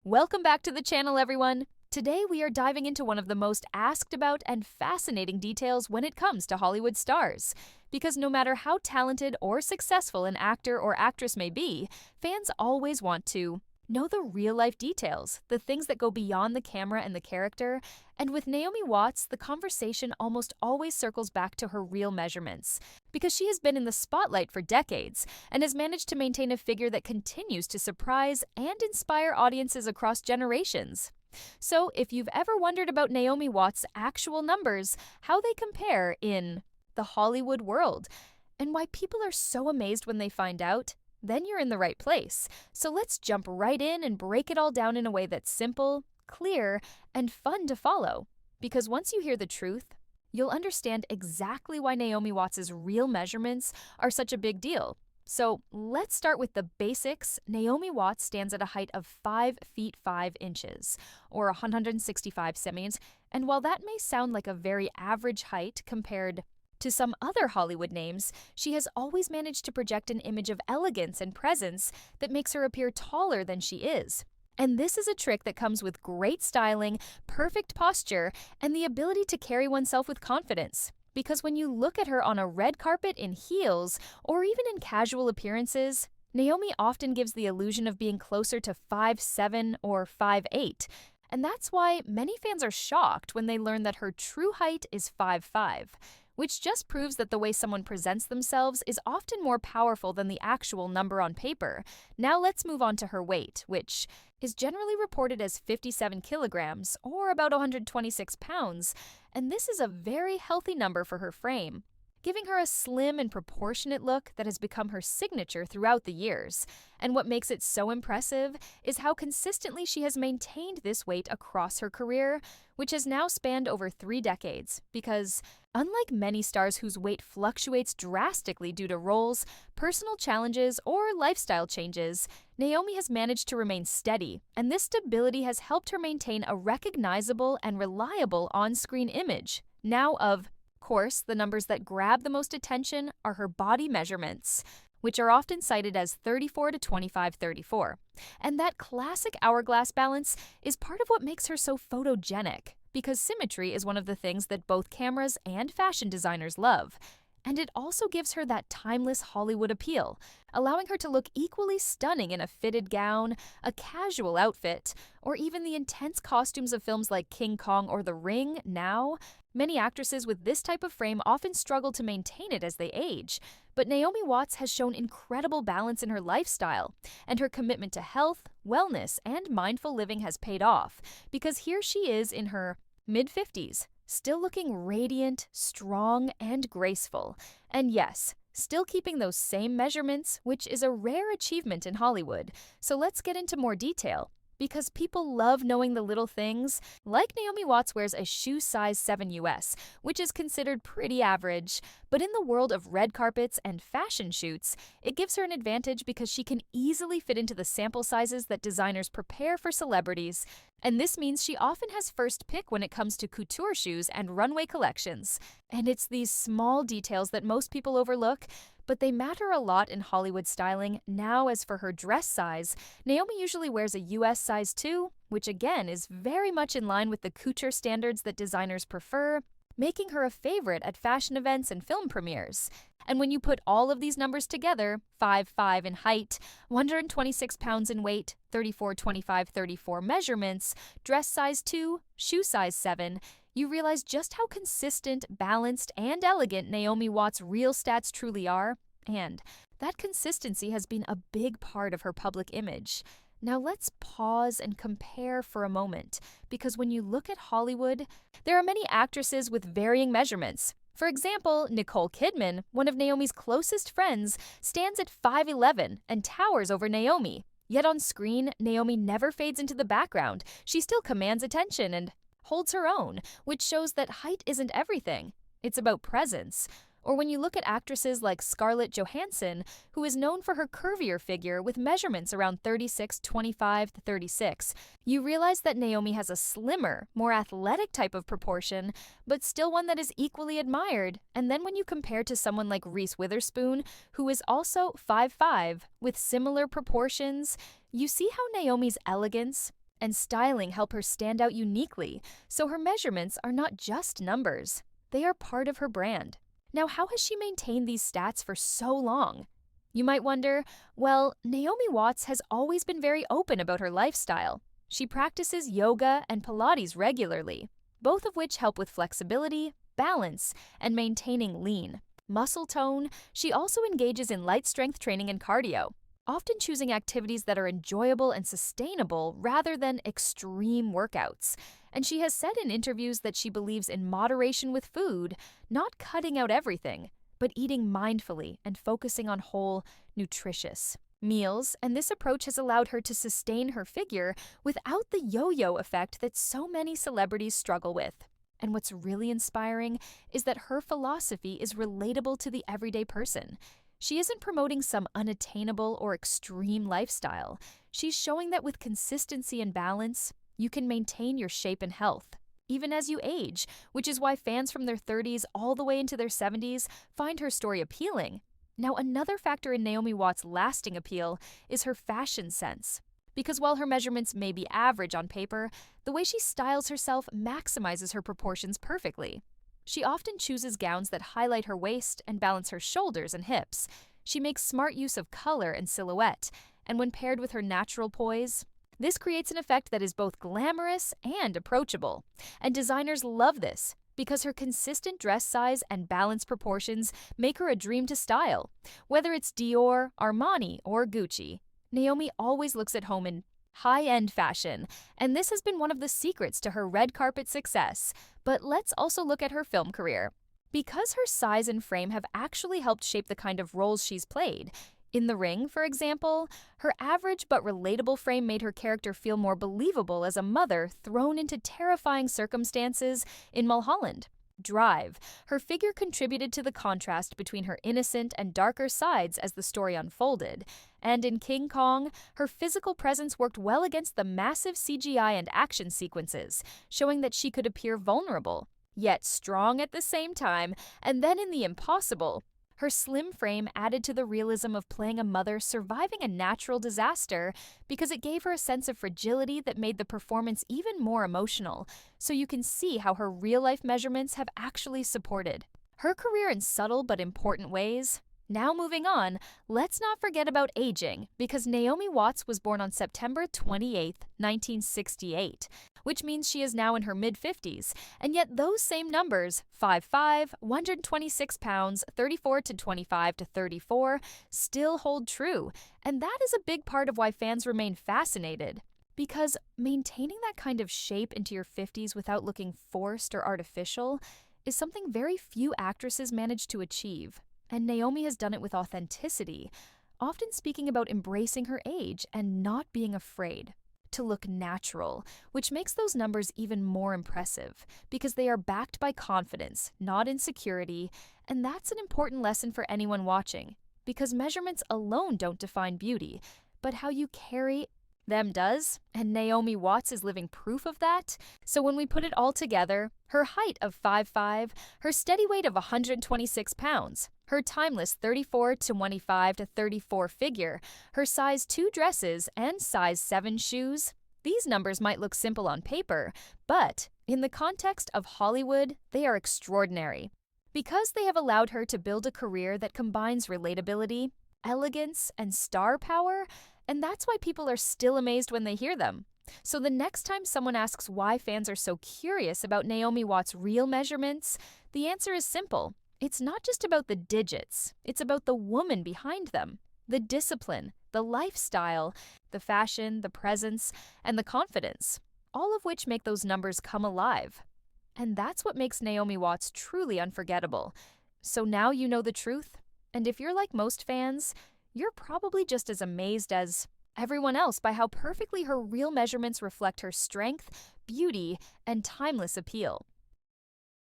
Welcome back to the channel, everyone. Today we are diving into one of the most asked about and fascinating details when it comes to Hollywood stars. Because no matter how talented or successful an actor or actress may be, fans always want to know the real-life details, the things that go beyond the camera and the character. And with Naomi Watts, the conversation almost always circles back to her real measurements. Because she has been in the spotlight for decades and has managed to maintain a figure that continues to surprise and inspire audiences across generations. So, if you've ever wondered about Naomi Watts' actual numbers, how they compare in the Hollywood world, and why people are so amazed when they find out, then you're in the right place. So let's jump right in and break it all down in a way that's simple, clear, and fun to follow. Because once you hear the truth, you'll understand exactly why Naomi Watts' real measurements are such a big deal. So let's start with the basics. Naomi Watts stands at a height of 5 feet 5 inches, or 165 centimeters, and while that may sound like a very average height compared to some other Hollywood names, she has always managed to project an image of elegance and presence that makes her appear taller than she is. And this is a trick that comes with great styling, perfect posture, and the ability to carry oneself with confidence. Because when you look at her on a red carpet in heels, or even in casual appearances, Naomi often gives the illusion of being closer to 5'7" or 5'8". And that's why many fans are shocked when they learn that her true height is 5'5", which just proves that the way someone presents themselves is often more powerful than the actual number on paper. Now let's move on to her weight, which is generally reported as 57 kilograms, or about 126 pounds, and this is a very healthy number for her frame, giving her a slim and proportionate look that has become her signature throughout the years. And what makes it so impressive is how consistently she has maintained this weight across her career, which has now spanned over 3 decades, because unlike many stars whose weight fluctuates drastically due to roles, personal challenges, or lifestyle changes, Naomi has managed to remain steady, and this stability has helped her maintain a recognizable and reliable on-screen image. Now, of course, the numbers that grab the most attention are her body measurements, which are often cited as 34 to 25-34. And that classic hourglass balance is part of what makes her so photogenic, because symmetry is one of the things that both cameras and fashion designers love. And it also gives her that timeless Hollywood appeal, allowing her to look equally stunning in a fitted gown, a casual outfit, or even the intense costumes of films like King Kong or The Ring. Now, many actresses with this type of frame often struggle to maintain it as they age, but Naomi Watts has shown incredible balance in her lifestyle, and her commitment to health, wellness, and mindful living has paid off, because here she is in her mid-50s, still looking radiant, strong, and graceful. And yes, still keeping those same measurements, which is a rare achievement in Hollywood. So let's get into more detail. Because people love knowing the little things, like Naomi Watts wears a shoe size 7 US, which is considered pretty average. But in the world of red carpets and fashion shoots, it gives her an advantage because she can easily fit into the sample sizes that designers prepare for celebrities. And this means she often has first pick when it comes to couture shoes and runway collections. And it's these small details that most people overlook, but they matter a lot in Hollywood styling. Now, as for her dress size, Naomi usually wears a US size 2, which again is very much in line with the couture standards that designers prefer, making her a favorite at fashion events and film premieres. And when you put all of these numbers together, 5'5" in height, 126 pounds in weight, 34, 25, 34 measurements, dress size 2, shoe size 7, you realize just how consistent, balanced, and elegant Naomi Watts' real stats truly are. And that consistency has been a big part of her public image. Now let's pause and compare for a moment, because when you look at Hollywood, there are many actresses with varying measurements. For example, Nicole Kidman, one of Naomi's closest friends, stands at 5'11" and towers over Naomi. Yet on screen, Naomi never fades into the background. She still commands attention and holds her own, which shows that height isn't everything. It's about presence. Or when you look at actresses like Scarlett Johansson, who is known for her curvier figure with measurements around 36, 25 to 36, you realize that Naomi has a slimmer, more athletic type of proportion, but still one that is equally admired. And then when you compare to someone like Reese Witherspoon, who is also 5'5", with similar proportions, you see how Naomi's elegance and styling help her stand out uniquely, so her measurements are not just numbers. They are part of her brand. Now, how has she maintained these stats for so long? You might wonder, well, Naomi Watts has always been very open about her lifestyle. She practices yoga and Pilates regularly, both of which help with flexibility, balance, and maintaining lean muscle tone. She also engages in light strength training and cardio, often choosing activities that are enjoyable and sustainable rather than extreme workouts. And she has said in interviews that she believes in moderation with food, not cutting out everything, but eating mindfully and focusing on whole, nutritious meals. And this approach has allowed her to sustain her figure without the yo-yo effect that so many celebrities struggle with. And what's really inspiring is that her philosophy is relatable to the everyday person. She isn't promoting some unattainable or extreme lifestyle. She's showing that with consistency and balance, you can maintain your shape and health, even as you age, which is why fans from their 30s all the way into their 70s find her story appealing. Now, another factor in Naomi Watts' lasting appeal is her fashion sense. Because while her measurements may be average on paper, the way she styles herself maximizes her proportions perfectly. She often chooses gowns that highlight her waist and balance her shoulders and hips. She makes smart use of color and silhouette, and when paired with her natural poise, this creates an effect that is both glamorous and approachable. And designers love this because her consistent dress size and balanced proportions make her a dream to style. Whether it's Dior, Armani, or Gucci, Naomi always looks at home in high-end fashion, and this has been one of the secrets to her red carpet success. But let's also look at her film career. Because her size and frame have actually helped shape the kind of roles she's played. In The Ring, for example, her average but relatable frame made her character feel more believable as a mother thrown into terrifying circumstances in Mulholland Drive. Her figure contributed to the contrast between her innocent and darker sides as the story unfolded. And in King Kong, her physical presence worked well against the massive CGI and action sequences, showing that she could appear vulnerable, yet strong at the same time. And then in The Impossible, her slim frame added to the realism of playing a mother surviving a natural disaster because it gave her a sense of fragility that made the performance even more emotional. So you can see how her real-life measurements have actually supported her career in subtle but important ways. Now moving on, let's not forget about aging, because Naomi Watts was born on September 28, 1968, which means she is now in her mid-50s, and yet those same numbers, 5'5", 126 pounds, 34 to 25 to 34, still hold true, and that is a big part of why fans remain fascinated. Because maintaining that kind of shape into your 50s without looking forced or artificial is something very few actresses manage to achieve. And Naomi has done it with authenticity, often speaking about embracing her age and not being afraid to look natural, which makes those numbers even more impressive because they are backed by confidence, not insecurity, and that's an important lesson for anyone watching, because measurements alone don't define beauty, but how you carry them does, and Naomi Watts is living proof of that. So when we put it all together, her height of 5'5", her steady weight of 126 pounds, her timeless 34 to 25 to 34 figure, her size 2 dresses, and size 7 shoes, these numbers might look simple on paper, but in the context of Hollywood, they are extraordinary. Because they have allowed her to build a career that combines relatability, elegance, and star power, and that's why people are still amazed when they hear them. So the next time someone asks why fans are so curious about Naomi Watts' real measurements, the answer is simple. It's not just about the digits, it's about the woman behind them. The discipline, the lifestyle, the fashion, the presence, and the confidence, all of which make those numbers come alive. And that's what makes Naomi Watts truly unforgettable. So now you know the truth, and if you're like most fans, you're probably just as amazed as everyone else by how perfectly her real measurements reflect her strength, beauty, and timeless appeal.